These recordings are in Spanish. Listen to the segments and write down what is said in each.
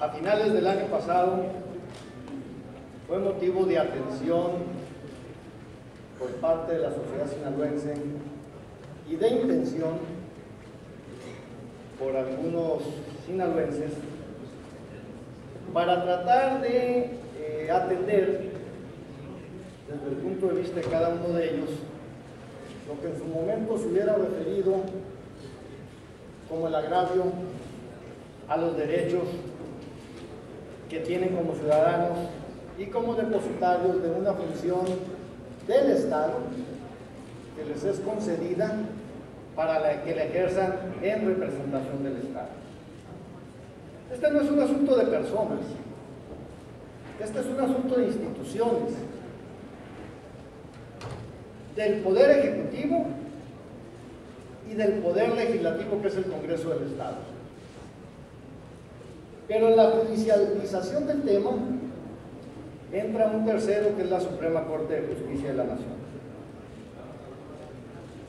A finales del año pasado fue motivo de atención por parte de la sociedad sinaloense y de intención por algunos sinaloenses para tratar de atender desde el punto de vista de cada uno de ellos lo que en su momento se hubiera referido como el agravio a los derechos que tienen como ciudadanos y como depositarios de una función del Estado que les es concedida para que la ejerzan en representación del Estado. Este no es un asunto de personas, este es un asunto de instituciones, del Poder Ejecutivo y del Poder Legislativo, que es el Congreso del Estado. Pero en la judicialización del tema entra un tercero, que es la Suprema Corte de Justicia de la Nación.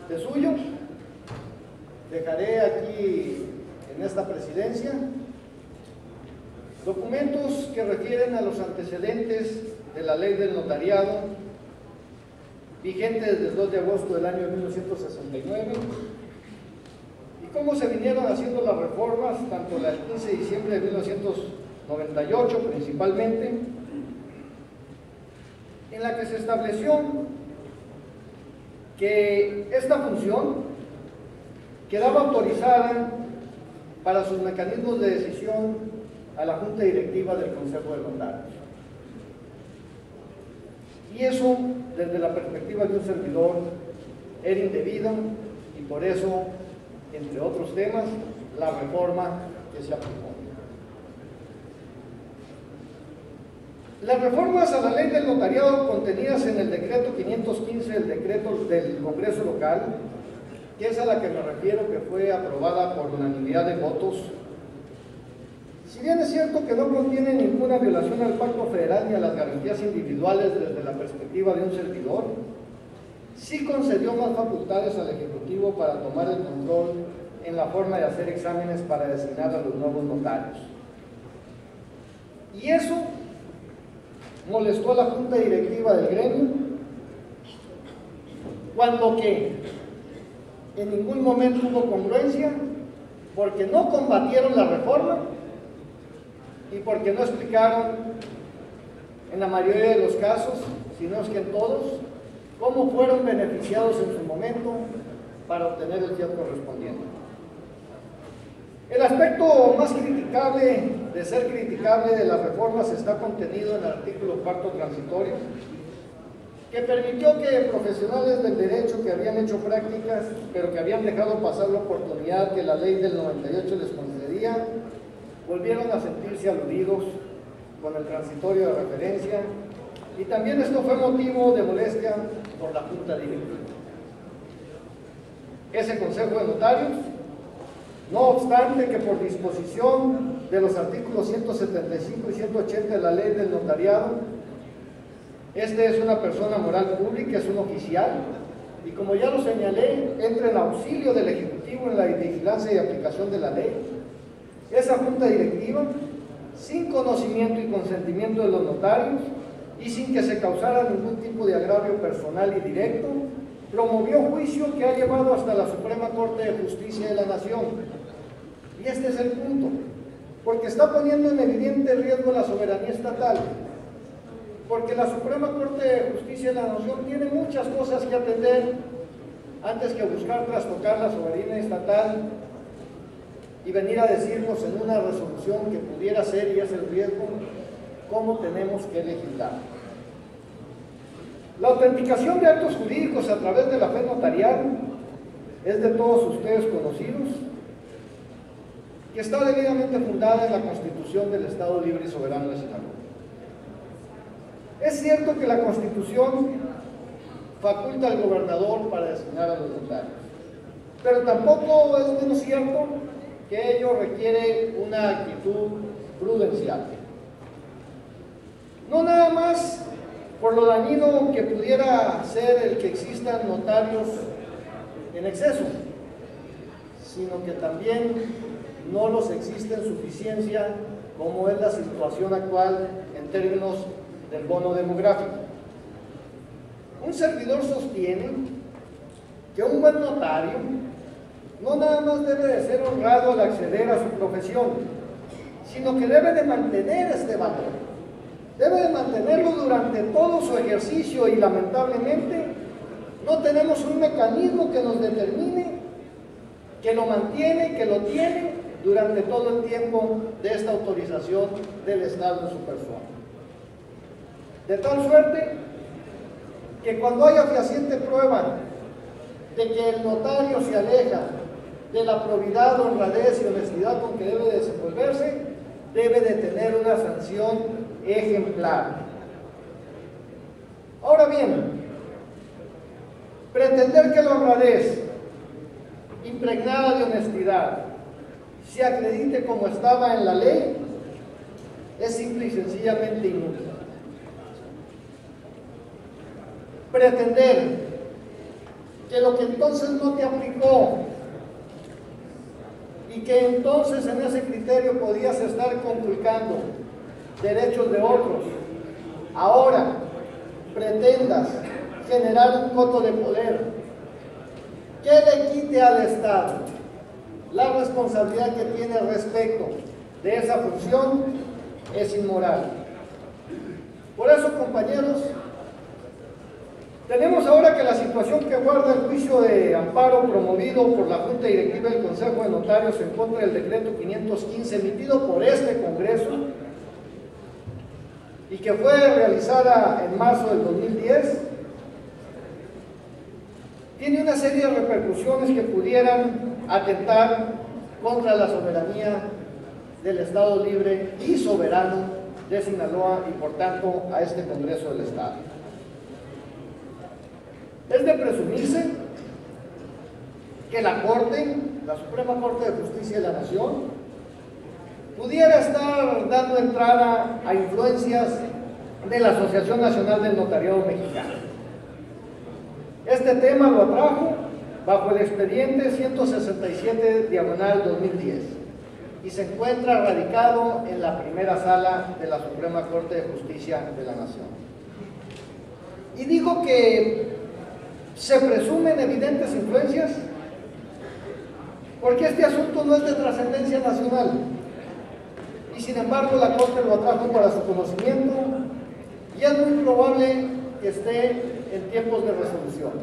De suyo, dejaré aquí en esta presidencia documentos que refieren a los antecedentes de la ley del notariado, vigente desde el 2 de agosto del año 1969, y cómo se vinieron haciendo las reformas, tanto la del 15 de diciembre de 1998 principalmente, en la que se estableció que esta función quedaba autorizada para sus mecanismos de decisión a la Junta Directiva del Consejo de Notarios. Y eso, desde la perspectiva de un servidor, era indebido, y por eso, entre otros temas, la reforma que se aplicó. Las reformas a la ley del notariado contenidas en el decreto 515, el decreto del Congreso local, que es a la que me refiero, que fue aprobada por unanimidad de votos, si bien es cierto que no contiene ninguna violación al Pacto Federal ni a las garantías individuales desde la perspectiva de un servidor, sí concedió más facultades al Ejecutivo para tomar el control en la forma de hacer exámenes para designar a los nuevos notarios. Y eso molestó a la Junta Directiva del gremio, cuando que en ningún momento hubo congruencia, porque no combatieron la reforma y porque no explicaron en la mayoría de los casos, si no es que en todos, cómo fueron beneficiados en su momento para obtener el fiat correspondiente. El aspecto más criticable, de ser criticable, de las reformas está contenido en el artículo 4º transitorio, que permitió que profesionales del derecho que habían hecho prácticas, pero que habían dejado pasar la oportunidad que la ley del 98 les concedía, volvieron a sentirse aludidos con el transitorio de referencia, y también esto fue motivo de molestia por la Junta Directiva. Ese Consejo de Notarios, no obstante que por disposición de los artículos 175 y 180 de la ley del notariado, este es una persona moral pública, es un oficial, y como ya lo señalé, entra en auxilio del Ejecutivo en la vigilancia y aplicación de la ley. Esa Junta Directiva, sin conocimiento y consentimiento de los notarios y sin que se causara ningún tipo de agravio personal y directo, promovió juicio que ha llevado hasta la Suprema Corte de Justicia de la Nación. Y este es el punto, porque está poniendo en evidente riesgo la soberanía estatal, porque la Suprema Corte de Justicia de la Nación tiene muchas cosas que atender antes que buscar trastocar la soberanía estatal y venir a decirnos en una resolución que pudiera ser, y es el riesgo, cómo tenemos que legislar. La autenticación de actos jurídicos a través de la fe notarial es de todos ustedes conocidos, que está debidamente fundada en la Constitución del Estado Libre y Soberano de Sinaloa. Es cierto que la Constitución faculta al gobernador para designar a los notarios, pero tampoco es menos cierto que ello requiere una actitud prudencial. No nada más por lo dañino que pudiera ser el que existan notarios en exceso, sino que también no los existe en suficiencia, como es la situación actual en términos del bono demográfico. Un servidor sostiene que un buen notario no nada más debe de ser honrado al acceder a su profesión, sino que debe de mantener este valor, debe de mantenerlo durante todo su ejercicio, y lamentablemente no tenemos un mecanismo que nos determine que lo mantiene, que lo tiene durante todo el tiempo de esta autorización del Estado en su persona. De tal suerte que cuando haya fehaciente prueba de que el notario se aleja de la probidad, honradez y honestidad con que debe desenvolverse, debe de tener una sanción ejemplar. Ahora bien, pretender que la honradez impregnada de honestidad se acredite como estaba en la ley es simple y sencillamente inútil. Pretender que lo que entonces no te aplicó y que entonces en ese criterio podías estar conculcando derechos de otros, ahora pretendas generar un coto de poder que le quite al Estado la responsabilidad que tiene respecto de esa función, es inmoral. Por eso, compañeros, tenemos ahora que la situación que guarda el juicio de amparo promovido por la Junta Directiva del Consejo de Notarios en contra del decreto 515 emitido por este Congreso y que fue realizada en marzo del 2010, tiene una serie de repercusiones que pudieran atentar contra la soberanía del Estado libre y soberano de Sinaloa y por tanto a este Congreso del Estado. Es de presumirse que la Corte, la Suprema Corte de Justicia de la Nación, pudiera estar dando entrada a influencias de la Asociación Nacional del Notariado Mexicano. Este tema lo atrajo bajo el expediente 167/2010 y se encuentra radicado en la primera sala de la Suprema Corte de Justicia de la Nación. Y digo que se presumen evidentes influencias porque este asunto no es de trascendencia nacional y sin embargo la Corte lo atrajo para su conocimiento y es muy probable que esté en tiempos de resolución.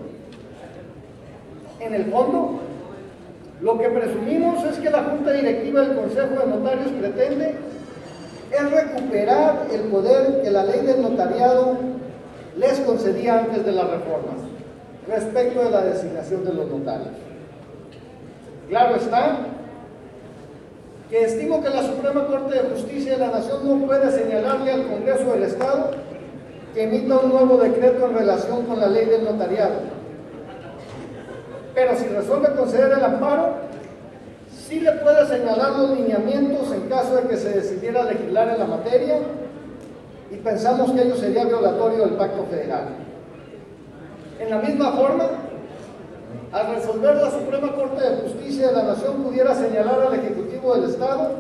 En el fondo, lo que presumimos es que la Junta Directiva del Consejo de Notarios pretende es recuperar el poder que la ley del notariado les concedía antes de las reformas respecto de la designación de los notarios. Claro está que estimo que la Suprema Corte de Justicia de la Nación no puede señalarle al Congreso del Estado que emita un nuevo decreto en relación con la ley del notariado. Pero si resuelve conceder el amparo, sí le puede señalar los lineamientos en caso de que se decidiera legislar en la materia, y pensamos que ello sería violatorio del Pacto Federal. En la misma forma, al resolver la Suprema Corte de Justicia de la Nación pudiera señalar al Ejecutivo del Estado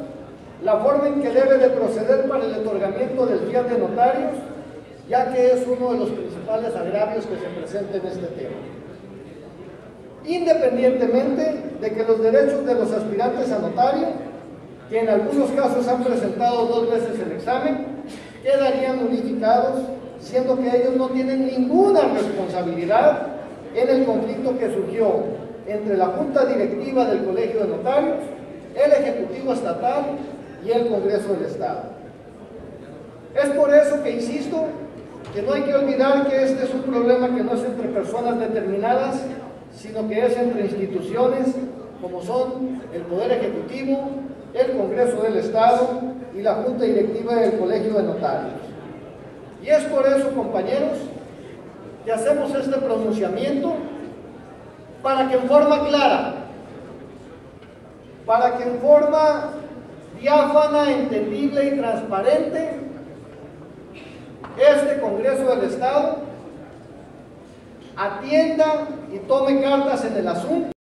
la forma en que debe de proceder para el otorgamiento del fiat de notarios, ya que es uno de los principales agravios que se presenta en este tema. Independientemente de que los derechos de los aspirantes a notario, que en algunos casos han presentado 2 veces el examen, quedarían nulificados, siendo que ellos no tienen ninguna responsabilidad en el conflicto que surgió entre la Junta Directiva del Colegio de Notarios, el Ejecutivo Estatal y el Congreso del Estado. Es por eso que insisto que no hay que olvidar que este es un problema que no es entre personas determinadas, sino que es entre instituciones como son el Poder Ejecutivo, el Congreso del Estado y la Junta Directiva del Colegio de Notarios. Y es por eso, compañeros, que hacemos este pronunciamiento para que en forma clara, para que en forma diáfana, entendible y transparente, este Congreso del Estado atienda y tome cartas en el asunto.